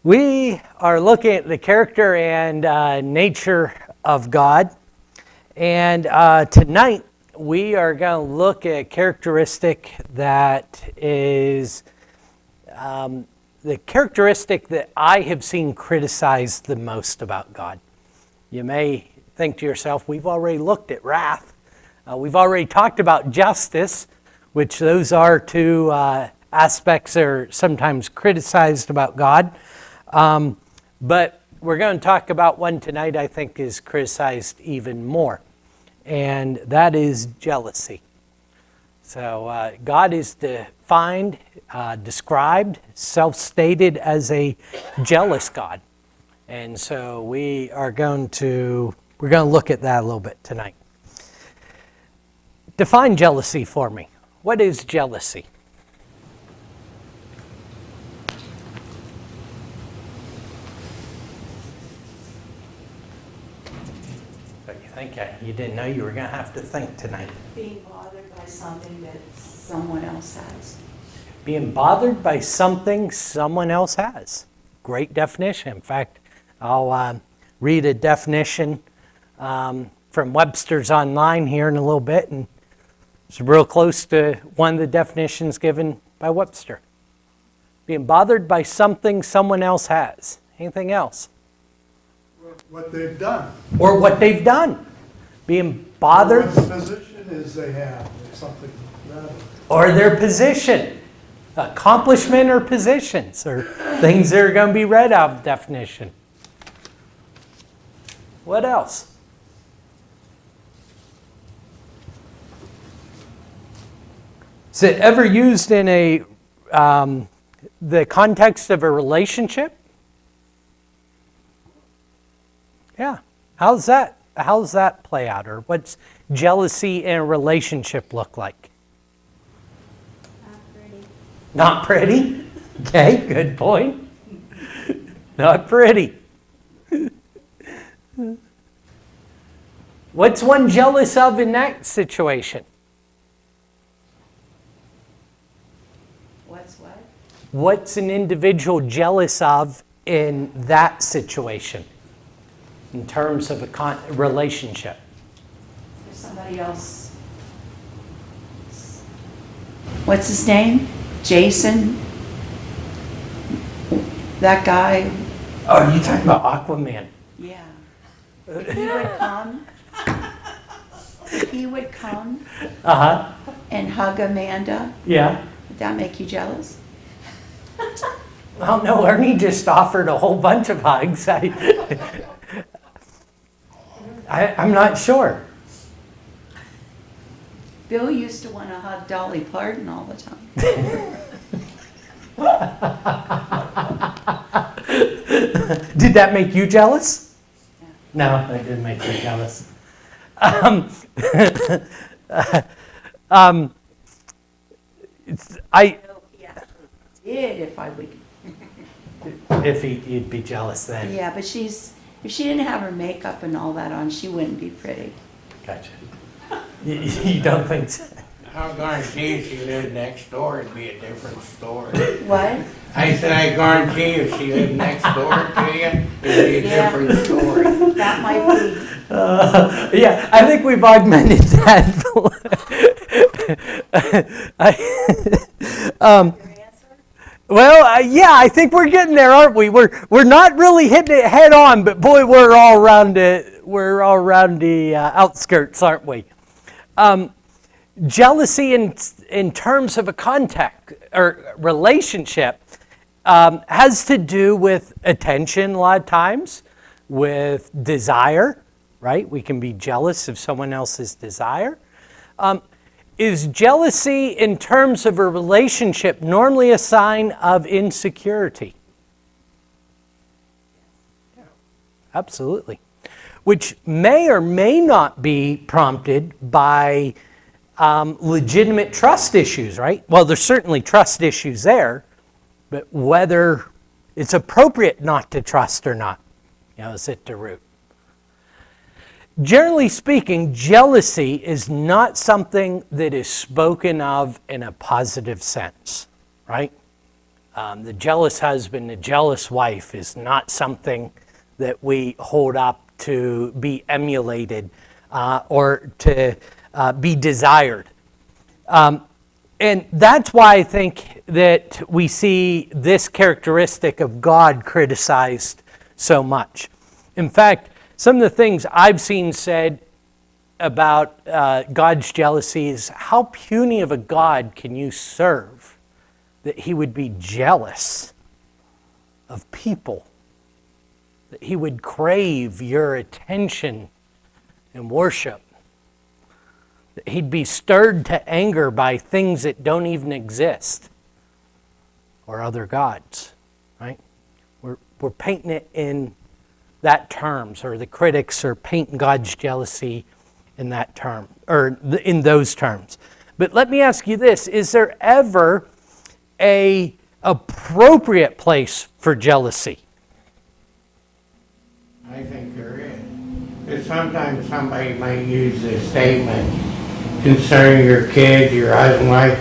We are looking at the character and nature of God. And tonight we are going to look at a characteristic that is the characteristic that I have seen criticized the most about God. You may think to yourself, we've already looked at wrath. We've already talked about justice, which those are two aspects that are sometimes criticized about God. But we're going to talk about one tonight I think is criticized even more, and that is jealousy. So God is defined, described, self-stated as a jealous God. And so we're going to look at that a little bit tonight. Define jealousy for me. What is jealousy? You didn't know you were going to have to think tonight. Being bothered by something that someone else has. Being bothered by something someone else has. Great definition. In fact, I'll read a definition from Webster's Online here in a little bit, and it's real close to one of the definitions given by Webster. Being bothered by something someone else has. Anything else? What they've done. Or what they've done. Being bothered. What position is they have, or something. Or their position. Accomplishment or positions, or things that are going to be read out of definition. What else? Is it ever used in the context of a relationship? Yeah. How's that play out? Or what's jealousy in a relationship look like? Not pretty. Not pretty? Okay, good point. Not pretty. What's one jealous of in that situation? What's what? What's an individual jealous of in that situation? In terms of a relationship. There's somebody else. What's his name? Jason? That guy? Oh, are you talking about Aquaman? Yeah. He would come and hug Amanda. Yeah. Would that make you jealous? Well, no, Ernie just offered a whole bunch of hugs. I'm not sure. Bill used to want to hug Dolly Parton all the time. Did that make you jealous? Yeah. No, it didn't make me jealous. Did if I would. If you'd be jealous then. Yeah, but if she didn't have her makeup and all that on, she wouldn't be pretty. Gotcha. You don't think so? I'll guarantee if she lived next door, it'd be a different story. What? I said, I guarantee if she lived next door to you, it'd be a different story. That might be. Yeah, I think we've augmented that. Well, yeah, I think we're getting there, aren't we? We're not really hitting it head on, but boy, we're all around it. We're all around the outskirts, aren't we? Jealousy in terms of a contact or relationship has to do with attention a lot of times, with desire, right? We can be jealous of someone else's desire. Is jealousy in terms of a relationship normally a sign of insecurity? Yeah, absolutely. Which may or may not be prompted by legitimate trust issues, right? Well, there's certainly trust issues there, but whether it's appropriate not to trust or not, is at the root. Generally speaking, jealousy is not something that is spoken of in a positive sense, right? The jealous husband, the jealous wife is not something that we hold up to be emulated or to be desired. And that's why I think that we see this characteristic of God criticized so much. In fact, some of the things I've seen said about God's jealousy is, how puny of a God can you serve that he would be jealous of people, that he would crave your attention and worship, that he'd be stirred to anger by things that don't even exist or other gods, right? We're painting it in that terms, or the critics are painting God's jealousy in that term, or in those terms. But let me ask you this: is there ever an appropriate place for jealousy? I think there is. Because sometimes somebody might use this statement concerning your kids, your husband, wife.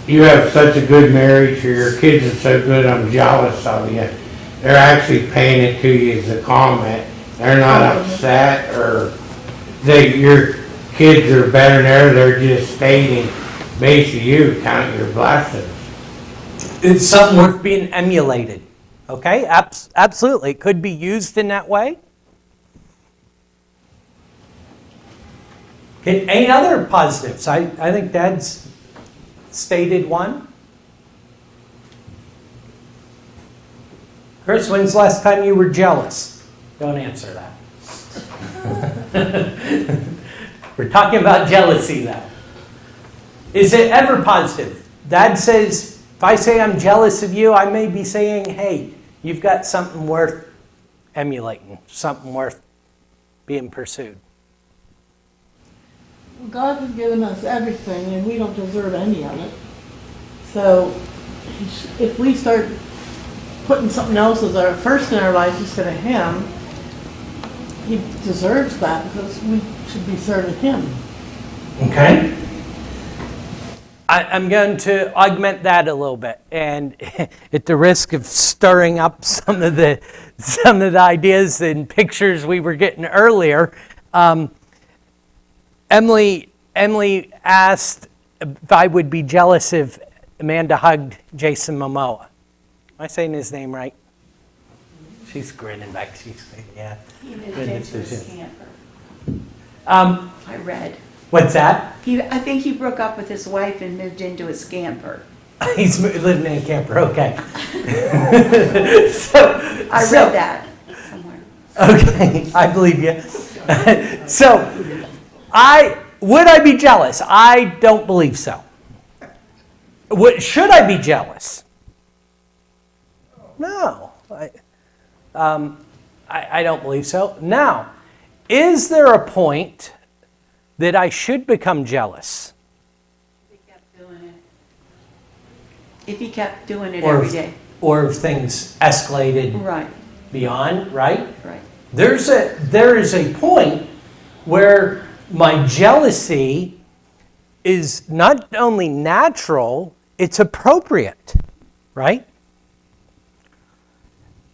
You have such a good marriage, or your kids are so good, I'm jealous of you. They're actually paying it to you as a comment. They're not upset or that your kids are better than theirs. They're just stating, basically, you count your blessings. It's something worth being emulated. Okay, absolutely. It could be used in that way. Any other positives? I think Dad's stated one. Chris, when's the last time you were jealous? Don't answer that. We're talking about jealousy now. Is it ever positive? Dad says, if I say I'm jealous of you, I may be saying, hey, you've got something worth emulating, something worth being pursued. God has given us everything, and we don't deserve any of it. So if we start putting something else as our first in our lives instead of Him, He deserves that, because we should be serving Him. Okay. I'm going to augment that a little bit, and at the risk of stirring up some of the ideas and pictures we were getting earlier, Emily asked if I would be jealous if Amanda hugged Jason Momoa. Am I saying his name right? She's grinning back. She's saying, yeah. He moved into a camper. I read. What's that? I think he broke up with his wife and moved into his camper. He's living in a camper. Okay. I read that somewhere. Okay, I believe you. So, would I be jealous? I don't believe so. Should I be jealous? No, I don't believe so. Now, is there a point that I should become jealous? If he kept doing it. If he kept doing it every day. Or if things escalated Right. beyond, right? Right. There is a point where my jealousy is not only natural, it's appropriate, right?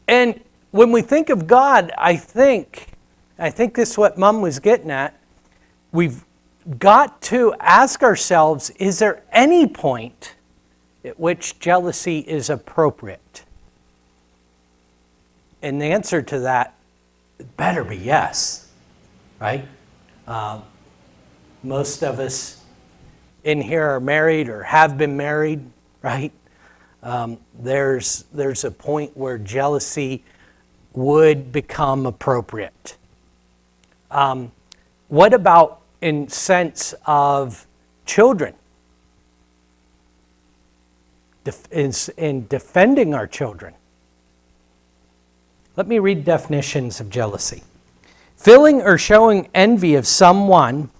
And when we think of God, I think this is what Mom was getting at. We've got to ask ourselves, is there any point at which jealousy is appropriate? And the answer to that better be yes, right? Most of us in here are married or have been married, right? There's a point where jealousy would become appropriate. What about in sense of children? In defending our children. Let me read definitions of jealousy. Feeling or showing envy of someone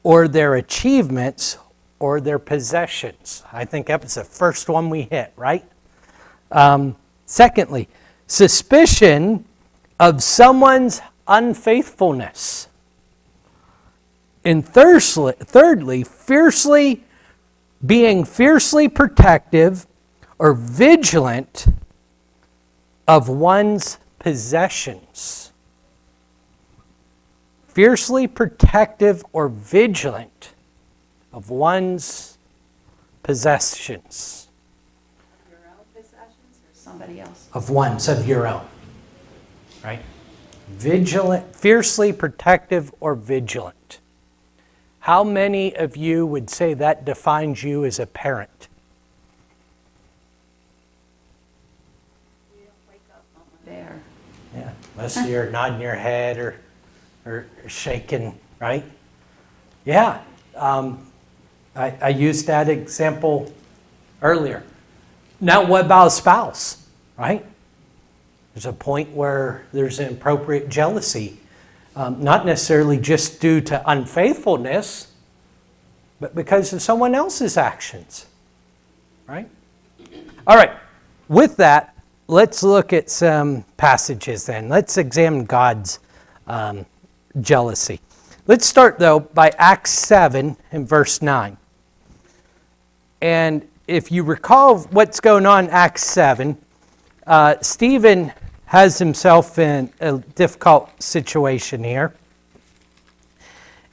or their achievements or their possessions. I think that was the first one we hit, right? Secondly, suspicion of someone's unfaithfulness. And thirdly, being fiercely protective or vigilant of one's possessions. Fiercely protective or vigilant of one's possessions. Your own possessions or somebody else? Of one's, of your own. Right? Vigilant, fiercely protective or vigilant. How many of you would say that defines you as a parent? You don't wake up Mama Bear. Yeah, unless you're nodding your head or shaking, right? Yeah, I used that example earlier. Now, what about a spouse, right? There's a point where there's an appropriate jealousy, not necessarily just due to unfaithfulness, but because of someone else's actions, right? All right, with that, let's look at some passages then. Let's examine God's jealousy. Let's start, though, by Acts 7 and verse 9. And if you recall what's going on in Acts 7, Stephen has himself in a difficult situation here.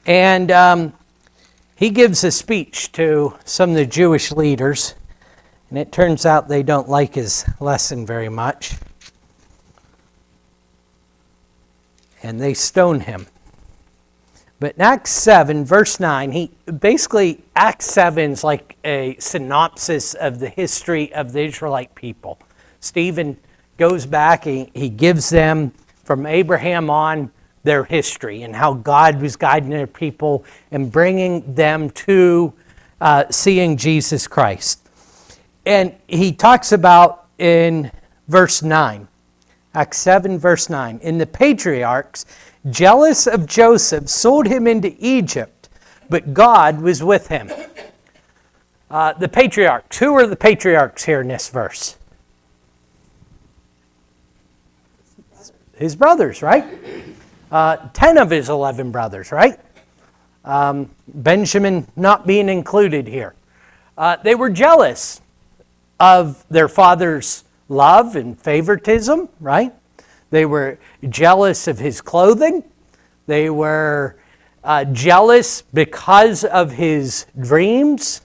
And he gives a speech to some of the Jewish leaders. And it turns out they don't like his lesson very much. And they stone him. But in Acts 7, verse 9, Acts 7 is like a synopsis of the history of the Israelite people. Stephen goes back, he gives them from Abraham on their history and how God was guiding their people and bringing them to seeing Jesus Christ. And he talks about in verse 9, Acts 7, verse 9, in the patriarchs, jealous of Joseph, sold him into Egypt, but God was with him. The patriarchs. Who are the patriarchs here in this verse? His brothers, right? 10 of his 11 brothers, right? Benjamin not being included here. They were jealous of their father's love and favoritism, right? They were jealous of his clothing. They were jealous because of his dreams.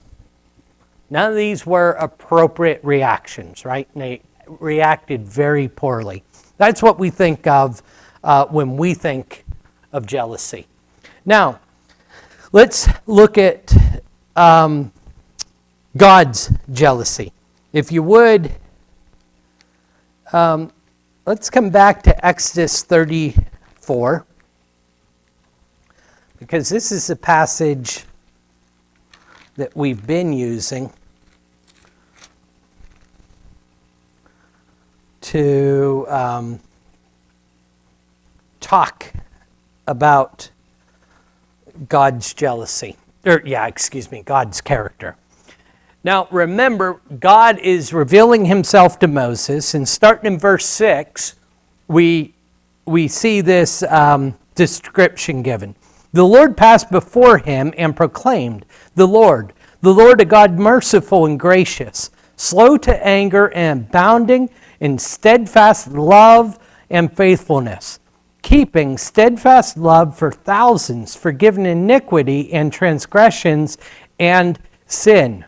None of these were appropriate reactions, right? And they reacted very poorly. That's what we think of when we think of jealousy. Now, let's look at God's jealousy. If you would, let's come back to Exodus 34, because this is a passage that we've been using to talk about God's jealousy, God's character. Now, remember, God is revealing himself to Moses, and starting in verse 6, we see this description given. The Lord passed before him and proclaimed, the Lord, a God merciful and gracious, slow to anger and abounding in steadfast love and faithfulness, keeping steadfast love for thousands, forgiving iniquity and transgressions and sin,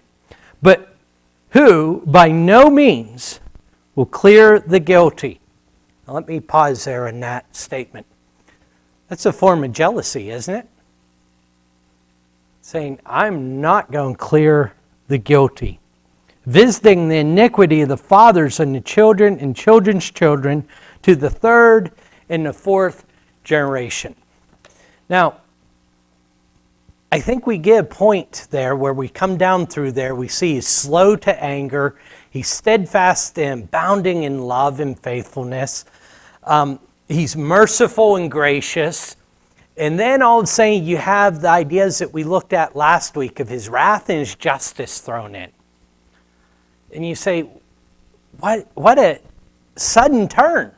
but who by no means will clear the guilty. Now, let me pause there in that statement. That's a form of jealousy, isn't it? Saying, I'm not going to clear the guilty. Visiting the iniquity of the fathers on the children and children's children to the third and the fourth generation. Now, I think we get a point there where we come down through there. We see he's slow to anger. He's steadfast and abounding in love and faithfulness. He's merciful and gracious. And then all of a sudden you have the ideas that we looked at last week of his wrath and his justice thrown in. And you say, what a sudden turn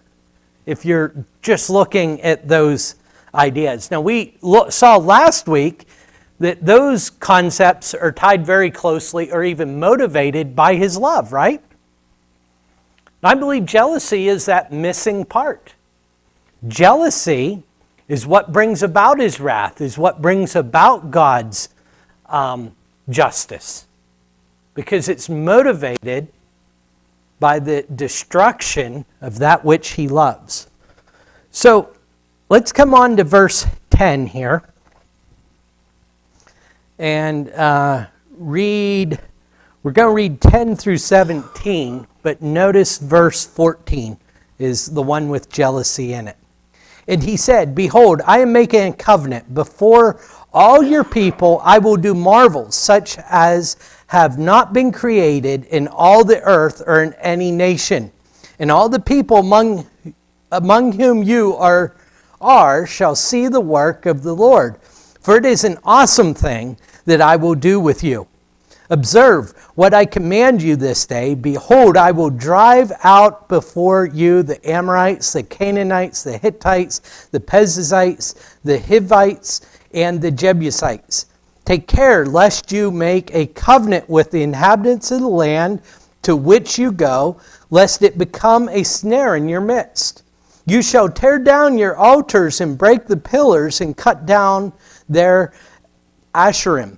if you're just looking at those ideas. Now, we saw last week that those concepts are tied very closely or even motivated by his love, right? I believe jealousy is that missing part. Jealousy is what brings about his wrath, is what brings about God's justice. Because it's motivated by the destruction of that which he loves. So let's come on to verse 10 here and read. We're going to read 10 through 17, but notice verse 14 is the one with jealousy in it. And he said, "Behold, I am making a covenant before all your people. I will do marvels such as have not been created in all the earth or in any nation. And all the people among whom you are shall see the work of the Lord. For it is an awesome thing that I will do with you. Observe what I command you this day. Behold, I will drive out before you the Amorites, the Canaanites, the Hittites, the Perizzites, the Hivites, and the Jebusites. Take care lest you make a covenant with the inhabitants of the land to which you go, lest it become a snare in your midst. You shall tear down your altars and break the pillars and cut down their Asherim.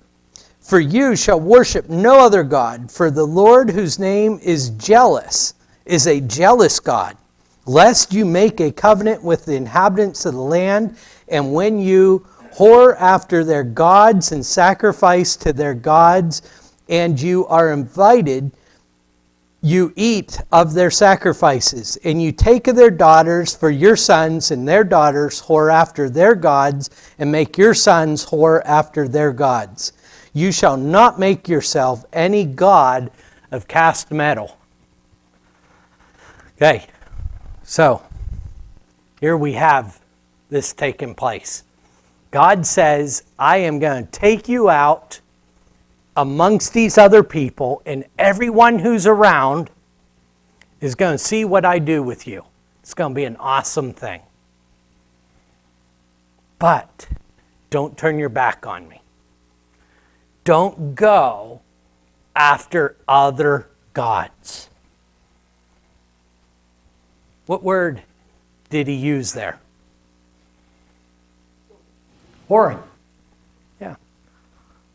For you shall worship no other God, for the Lord whose name is jealous is a jealous God, lest you make a covenant with the inhabitants of the land, and when you whore after their gods and sacrifice to their gods, and you are invited, you eat of their sacrifices, and you take of their daughters for your sons, and their daughters whore after their gods, and make your sons whore after their gods. You shall not make yourself any god of cast metal." Okay, so here we have this taking place. God says, I am going to take you out amongst these other people, and everyone who's around is going to see what I do with you. It's going to be an awesome thing. But don't turn your back on me. Don't go after other gods. What word did he use there? Whoring. Yeah.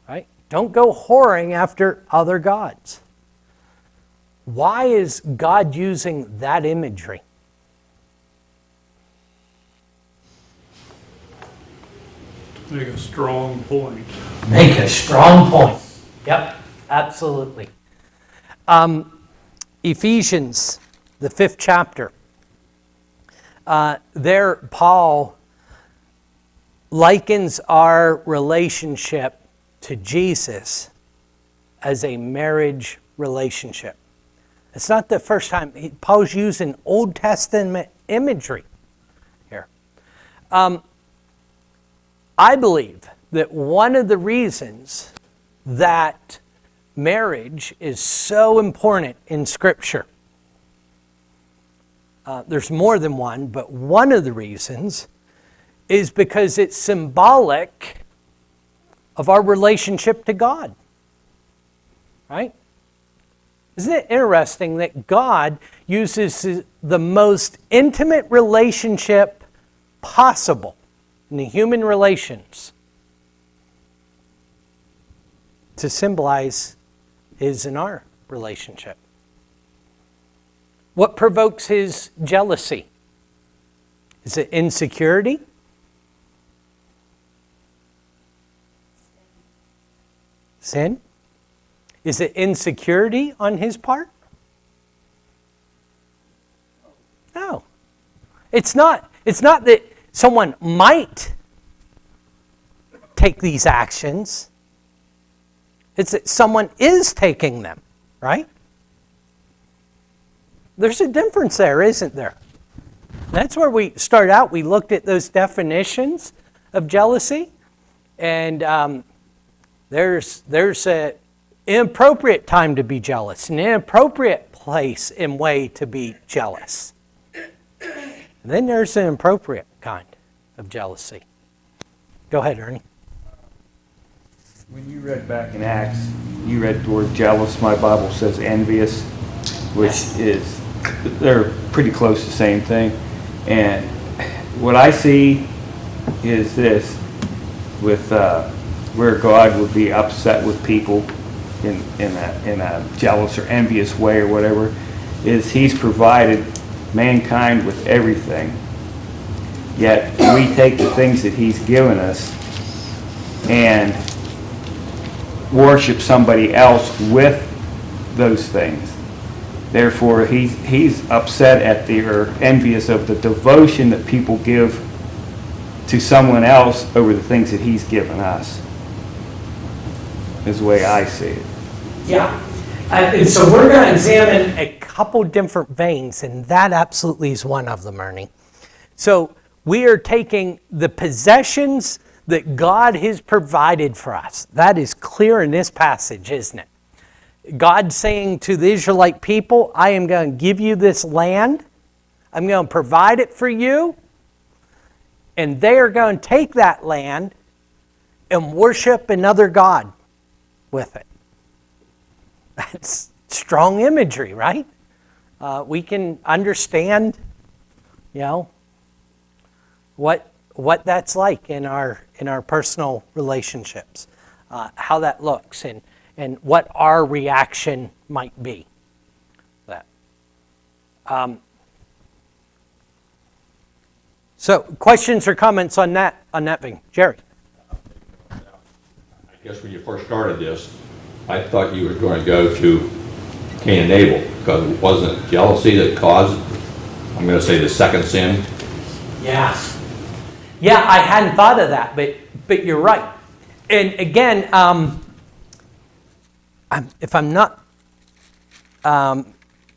Right? Don't go whoring after other gods. Why is God using that imagery? Make a strong point. Make a strong point. Yep, absolutely. Ephesians, the 5th chapter. There, Paul likens our relationship to Jesus as a marriage relationship. It's not the first time. Paul's using Old Testament imagery here. I believe that one of the reasons that marriage is so important in Scripture, there's more than one, but one of the reasons is because it's symbolic of our relationship to God. Right? Isn't it interesting that God uses the most intimate relationship possible in the human relations to symbolize his and our relationship? What provokes his jealousy? Is it insecurity? Sin? Is it insecurity on his part? No. It's not that someone might take these actions. It's that someone is taking them, right? There's a difference there, isn't there? That's where we start out. We looked at those definitions of jealousy, and there's an inappropriate time to be jealous, an inappropriate place and way to be jealous. And then there's an appropriate kind of jealousy. Go ahead, Ernie. When you read back in Acts, you read the word jealous. My Bible says envious, which is they're pretty close to the same thing. And what I see is this, with where God would be upset with people in a jealous or envious way or whatever, is He's provided mankind with everything. Yet we take the things that He's given us and worship somebody else with those things. Therefore, he's upset at or envious of the devotion that people give to someone else over the things that He's given us. Is the way I see it. Yeah. And so we're going to examine a couple different veins, and that absolutely is one of them, Ernie. So we are taking the possessions that God has provided for us. That is clear in this passage, isn't it? God saying to the Israelite people, I am going to give you this land. I'm going to provide it for you. And they are going to take that land and worship another god with it. That's strong imagery, right? We can understand, what that's like in our personal relationships, how that looks, and what our reaction might be. That. So, questions or comments on that thing, Jerry? I guess when you first started this, I thought you were going to go to Cain and Abel, because it wasn't jealousy that caused, I'm going to say, the second sin. Yeah. Yeah, I hadn't thought of that, but you're right. And again, if I'm not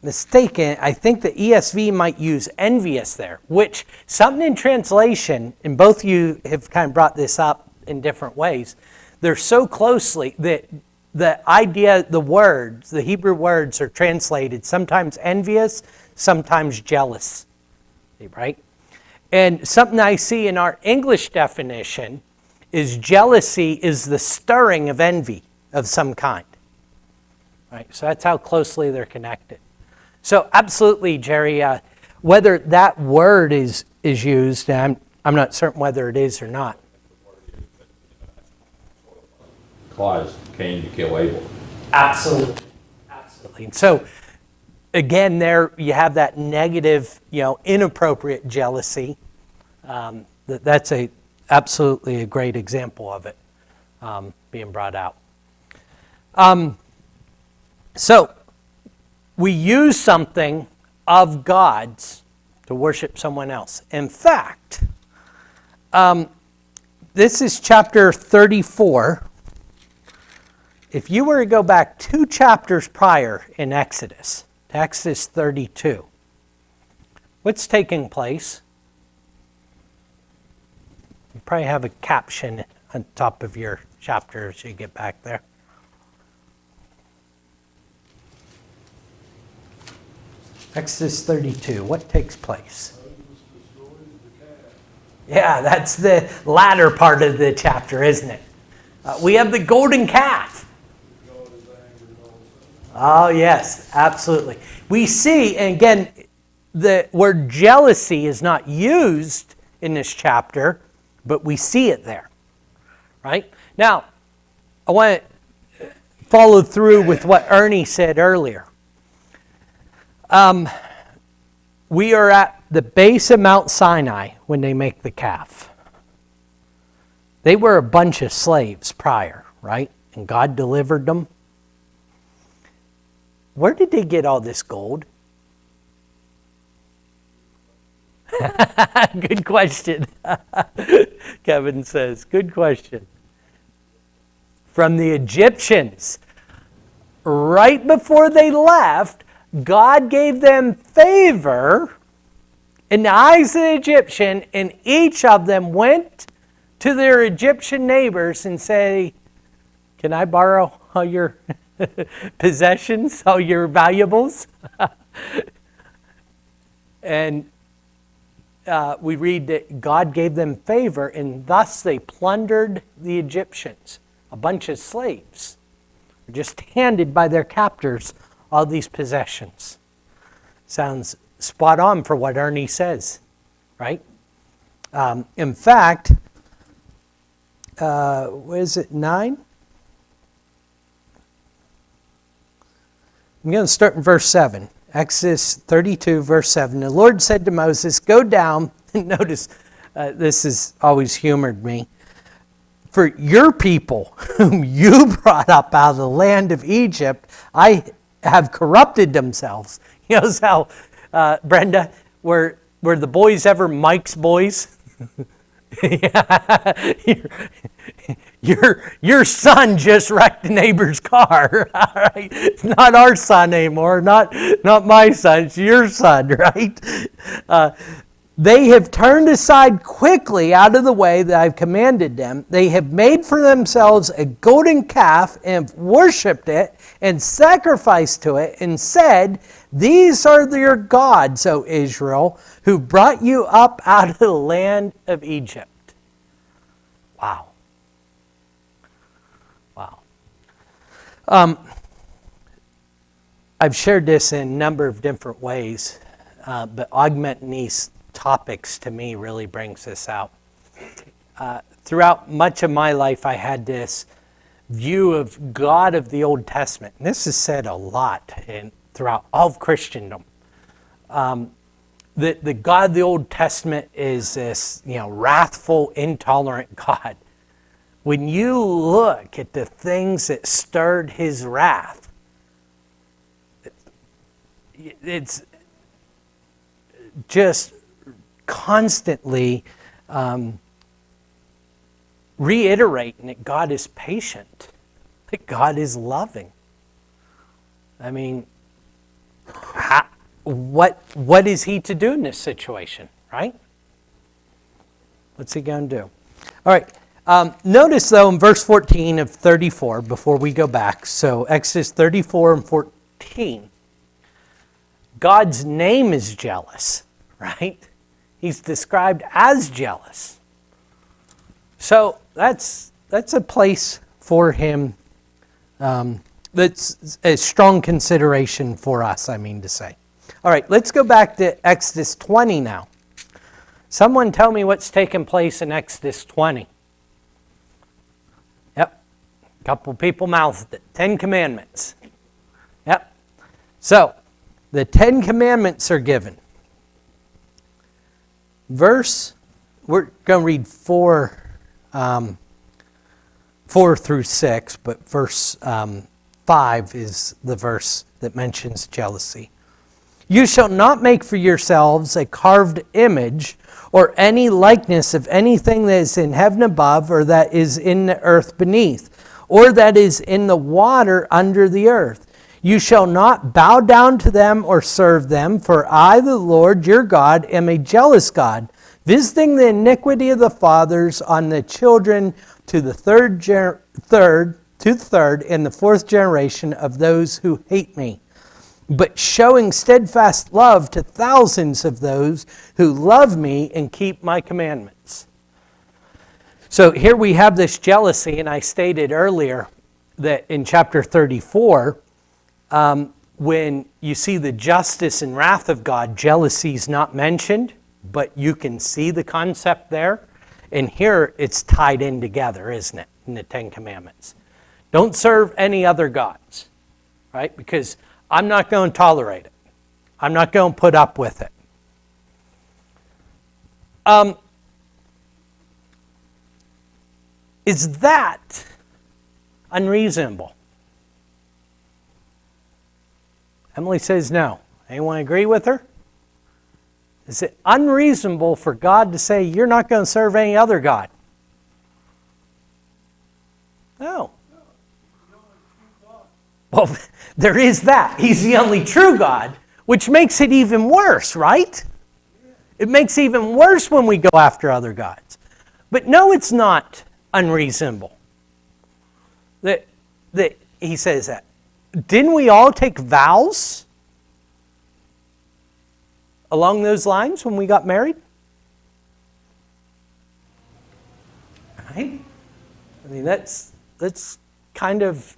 mistaken, I think the ESV might use envious there, which something in translation, and both you have kind of brought this up in different ways, they're so closely that the idea, the words, the Hebrew words are translated sometimes envious, sometimes jealous, right? And something I see in our English definition is jealousy is the stirring of envy of some kind. Right? So that's how closely they're connected. So absolutely, Jerry, whether that word is used, I'm not certain whether it is or not. Caused Cain to kill Abel. Absolutely. Absolutely. And so, again, there you have that negative, inappropriate jealousy. That's absolutely a great example of it being brought out. So, we use something of God's to worship someone else. In fact, this is chapter 34. If you were to go back 2 chapters prior in Exodus, to Exodus 32, what's taking place? You probably have a caption on top of your chapter as you get back there. Exodus 32, what takes place? Yeah, that's the latter part of the chapter, isn't it? We have the golden calf. Oh, yes, absolutely. We see, and again, the word jealousy is not used in this chapter, but we see it there, right? Now, I want to follow through with what Ernie said earlier. We are at the base of Mount Sinai when they make the calf. They were a bunch of slaves prior, right? And God delivered them. Where did they get all this gold? Good question. Kevin says, good question. From the Egyptians. Right before they left, God gave them favor in the eyes of the Egyptian, and each of them went to their Egyptian neighbors and say, can I borrow all your possessions, all your valuables? And we read that God gave them favor, and thus they plundered the Egyptians. A bunch of slaves were just handed by their captors all these possessions. Sounds spot on for what Ernie says, right? In fact, what is it, 9? I'm going to start in verse 7. Exodus 32, verse 7. The Lord said to Moses, go down, and notice, this has always humored me, for your people, whom you brought up out of the land of Egypt, I have corrupted themselves. You know how, Brenda, were the boys ever Mike's boys? Your son just wrecked the neighbor's car. All right? It's not our son anymore, not my son, it's your son, right? They have turned aside quickly out of the way that I've commanded them. They have made for themselves a golden calf and worshipped it and sacrificed to it and said, these are your gods, O Israel, who brought you up out of the land of Egypt. Wow. Wow. I've shared this in a number of different ways, but augmenting these topics to me really brings this out. Throughout much of my life, I had this view of God of the Old Testament. And this is said a lot throughout all of Christendom. The God of the Old Testament is this, wrathful, intolerant God. When you look at the things that stirred his wrath, it's just constantly reiterating that God is patient, that God is loving. I mean, what is he to do in this situation, right? What's he going to do? All right. Notice, though, in verse 14 of 34, before we go back, so Exodus 34 and 14, God's name is jealous, right? He's described as jealous. So that's a place for him that's a strong consideration for us, I mean to say. All right, let's go back to Exodus 20 now. Someone tell me what's taking place in Exodus 20. Yep, a couple people mouthed it. 10 Commandments. Yep. So, the 10 Commandments are given. We're going to read 4 through 6, but verse 5 is the verse that mentions jealousy. You shall not make for yourselves a carved image or any likeness of anything that is in heaven above, or that is in the earth beneath, or that is in the water under the earth. You shall not bow down to them or serve them, for I, the Lord your God, am a jealous God, visiting the iniquity of the fathers on the children to the third and the fourth generation of those who hate me, but showing steadfast love to thousands of those who love me and keep my commandments. So here we have this jealousy, and I stated earlier that in chapter 34, when you see the justice and wrath of God, jealousy is not mentioned, but you can see the concept there. And here it's tied in together, isn't it, in the 10 Commandments? Don't serve any other gods, right? Because I'm not going to tolerate it. I'm not going to put up with it. Is that unreasonable? Emily says no. Anyone agree with her? Is it unreasonable for God to say, you're not going to serve any other God? No. Well, there is that. He's the only true God, which makes it even worse, right? It makes it even worse when we go after other gods. But no, it's not unreasonable. That he says that. Didn't we all take vows along those lines when we got married? Right? I mean, that's kind of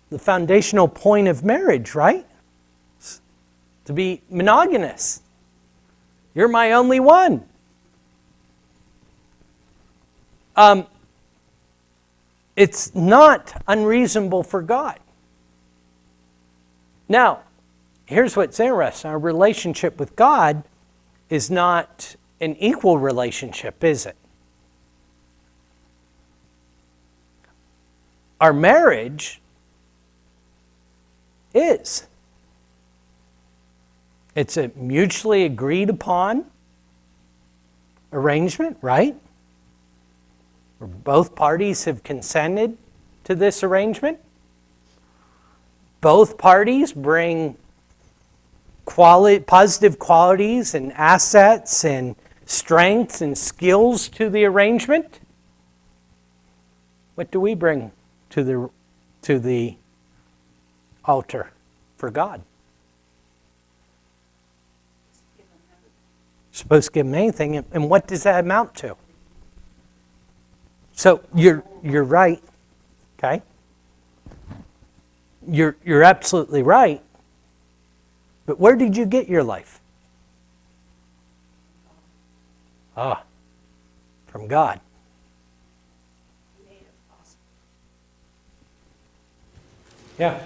the foundational point of marriage, right? to be monogamous. You're my only one. It's not unreasonable for God. Now, here's what's interesting. Our relationship with God is not an equal relationship, is it? Our marriage is. It's a mutually agreed upon arrangement, right? Where both parties have consented to this arrangement. Both parties bring positive qualities and assets and strengths and skills to the arrangement. What do we bring to the altar for God? Supposed to give him anything, and what does that amount to? So you're right, okay? You're absolutely right. But where did you get your life? From God. Yeah.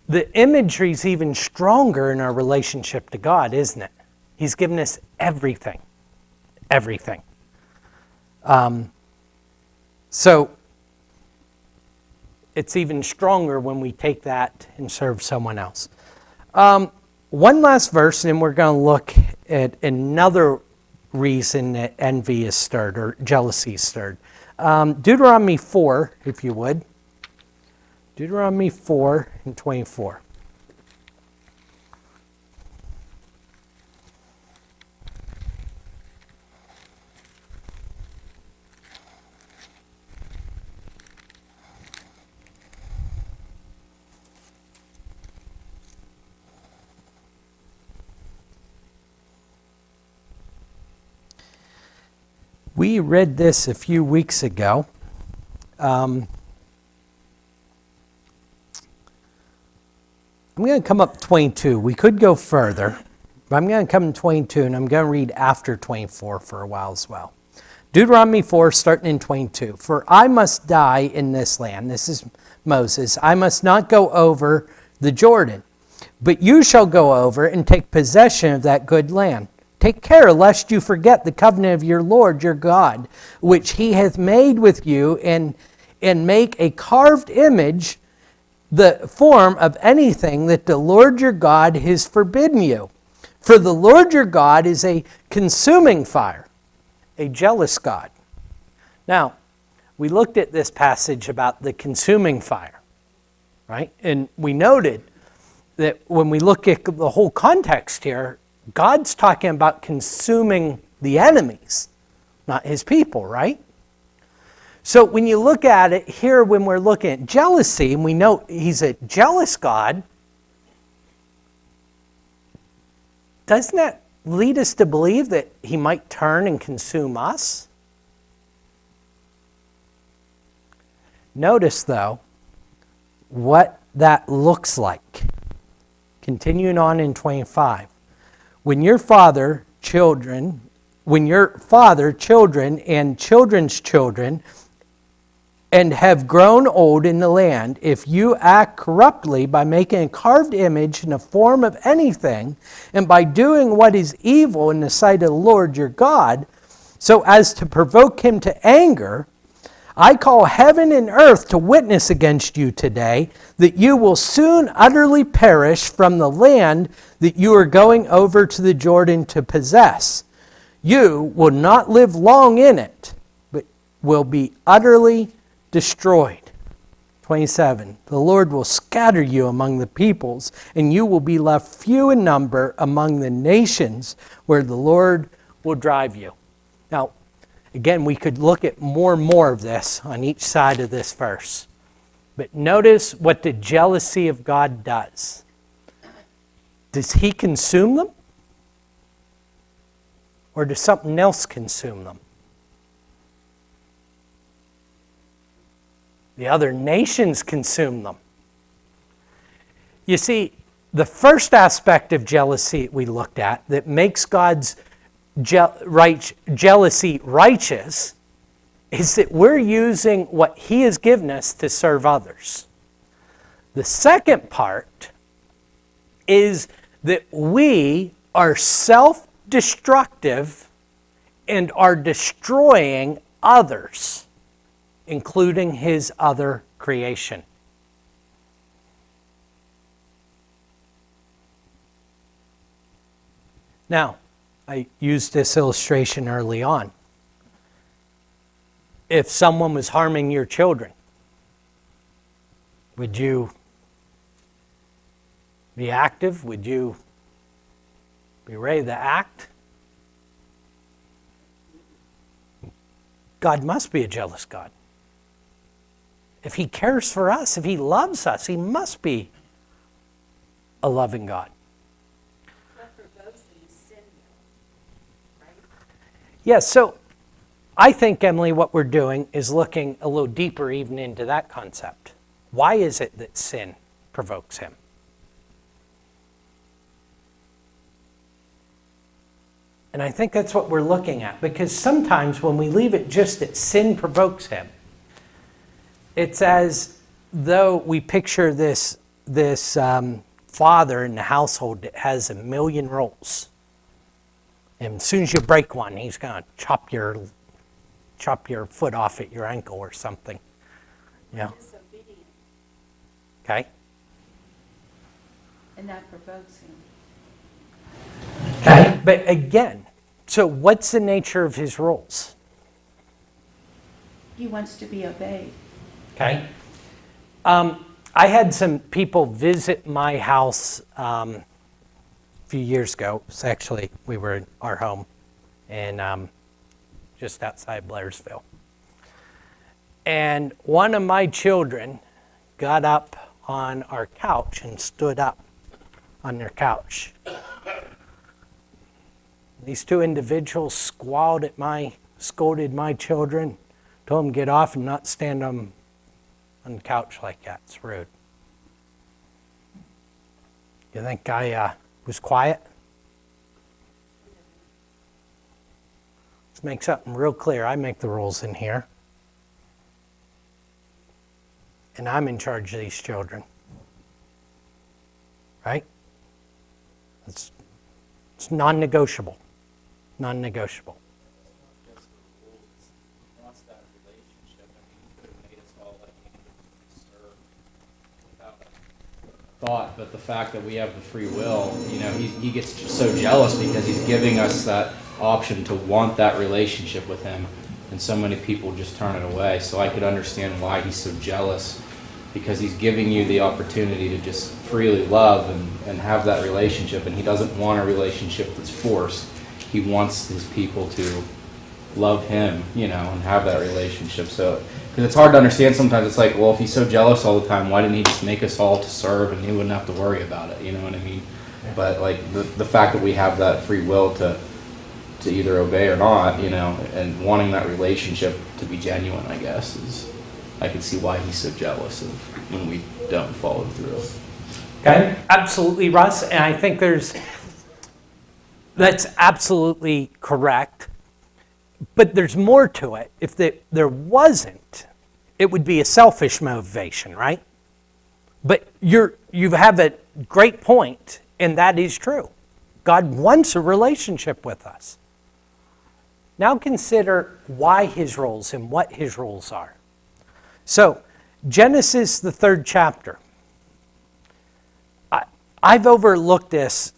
The imagery is even stronger in our relationship to God, isn't it? He's given us everything. Everything. So it's even stronger when we take that and serve someone else. One last verse, and then we're going to look at another reason that envy is stirred or jealousy is stirred. Deuteronomy 4, if you would. Deuteronomy 4 and 24. We read this a few weeks ago. I'm going to come up 22. We could go further, but I'm going to come to 22, and I'm going to read after 24 for a while as well. Deuteronomy 4, starting in 22. For I must die in this land. This is Moses. I must not go over the Jordan, but you shall go over and take possession of that good land. Take care lest you forget the covenant of your Lord your God, which he hath made with you, and make a carved image, the form of anything that the Lord your God has forbidden you. For the Lord your God is a consuming fire, a jealous God. Now, we looked at this passage about the consuming fire, right? And we noted that when we look at the whole context here, God's talking about consuming the enemies, not his people, right? So when you look at it here, when we're looking at jealousy, and we know he's a jealous God, doesn't that lead us to believe that he might turn and consume us? Notice, though, what that looks like. Continuing on in 25. When your father, children, and children's children, and have grown old in the land, if you act corruptly by making a carved image in the form of anything, and by doing what is evil in the sight of the Lord your God, so as to provoke him to anger, I call heaven and earth to witness against you today that you will soon utterly perish from the land that you are going over to the Jordan to possess. You will not live long in it, but will be utterly destroyed. 27. The Lord will scatter you among the peoples, and you will be left few in number among the nations where the Lord will drive you. Now, again, we could look at more and more of this on each side of this verse. But notice what the jealousy of God does. Does he consume them? Or does something else consume them? The other nations consume them. You see, the first aspect of jealousy we looked at that makes God's jealousy righteous is that we're using what he has given us to serve others. The second part is that we are self-destructive and are destroying others, including his other creation. Now, I used this illustration early on. If someone was harming your children, would you be active? Would you be ready to act? God must be a jealous God. If he cares for us, if he loves us, he must be a loving God. Yes, so I think, Emily, what we're doing is looking a little deeper even into that concept. Why is it that sin provokes him? And I think that's what we're looking at, because sometimes when we leave it just that sin provokes him, it's as though we picture this father in the household that has a million roles. And as soon as you break one, he's going to chop your foot off at your ankle or something. Yeah. Okay. And that provokes him. Okay. But again, so what's the nature of his roles? He wants to be obeyed. Okay. I had some people visit my house a few years ago. So actually, we were in our home in just outside Blairsville. And one of my children got up on our couch and stood up on their couch. These two individuals scolded my children, told them to get off and not stand on the couch like that. It's rude. You think I was quiet? Let's make something real clear. I make the rules in here. And I'm in charge of these children. Right? It's non-negotiable. Non-negotiable. Thought, but the fact that we have the free will, he gets so jealous because he's giving us that option to want that relationship with him, and so many people just turn it away. So I could understand why he's so jealous, because he's giving you the opportunity to just freely love and have that relationship, and he doesn't want a relationship that's forced. He wants his people to love him, and have that relationship. So, because it's hard to understand sometimes. It's like, well, if he's so jealous all the time, why didn't he just make us all to serve and he wouldn't have to worry about it? You know what I mean? Yeah. But like the fact that we have that free will to either obey or not, and wanting that relationship to be genuine, I guess, I can see why he's so jealous of when we don't follow through. Okay, absolutely, Russ. And I think that's absolutely correct. But there's more to it. If there wasn't, it would be a selfish motivation, right? But you have a great point, and that is true. God wants a relationship with us. Now consider why his roles and what his roles are. So, Genesis, the 3rd chapter. I've overlooked this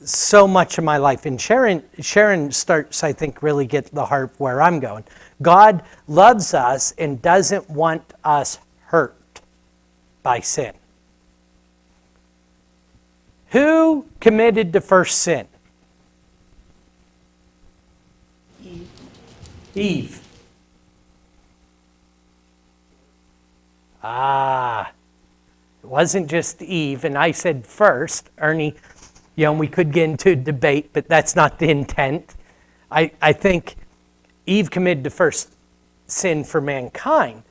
so much of my life, and Sharon starts, I think, really get the heart where I'm going. God loves us and doesn't want us hurt by sin. Who committed the first sin? Eve. It wasn't just Eve, and I said first, Ernie, we could get into a debate, but that's not the intent. I think Eve committed the first sin for mankind,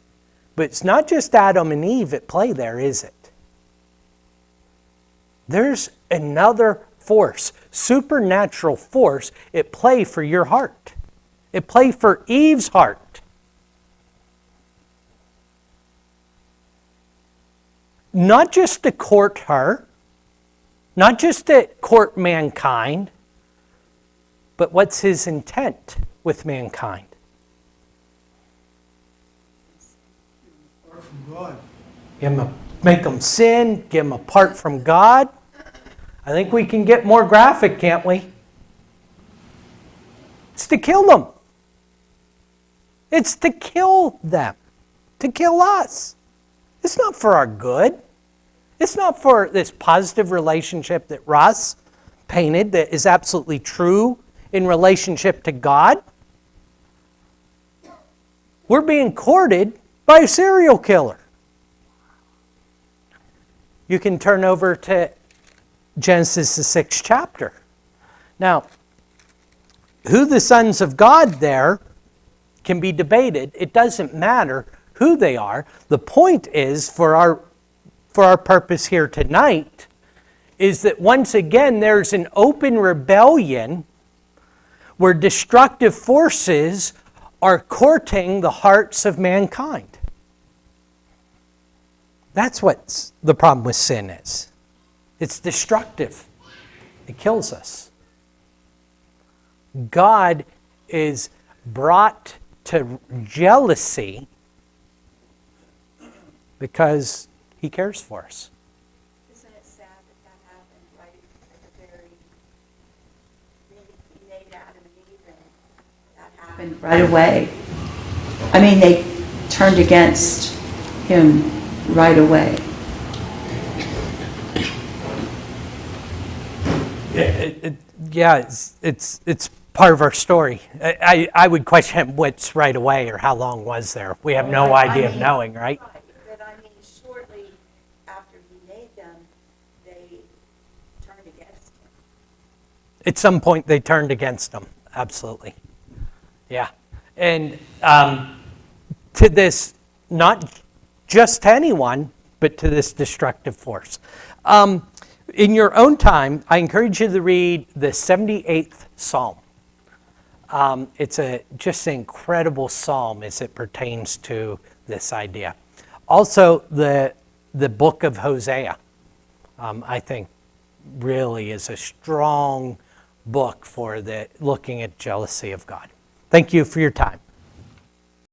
but it's not just Adam and Eve at play there, is it? There's another force, supernatural force at play for your heart. At play for Eve's heart. Not just to court her, not just to court mankind, but what's his intent with mankind? Apart from God. Make them sin, get them apart from God. I think we can get more graphic, can't we? It's to kill them. It's to kill them. To kill us. It's not for our good. It's not for this positive relationship that Ross painted that is absolutely true in relationship to God. We're being courted by a serial killer. You can turn over to Genesis, the 6th chapter. Now, who the sons of God there can be debated. It doesn't matter who they are. The point is, for our purpose here tonight, is that once again there's an open rebellion where destructive forces are courting the hearts of mankind. That's what the problem with sin is. It's destructive. It kills us. God is brought to jealousy because he cares for us. Isn't it sad that that happened right at the very, he made Adam and Eve, and that happened right away? I mean, they turned against him right away. It's part of our story. I would question what's right away or how long was there. We have no idea of knowing, right? Right, but I mean, shortly after he made them, they turned against him. At some point they turned against him. Absolutely. Yeah. And to this, not just to anyone, but to this destructive force. In your own time, I encourage you to read the 78th Psalm. It's just an incredible psalm as it pertains to this idea. Also, the book of Hosea, I think, really is a strong book for looking at jealousy of God. Thank you for your time.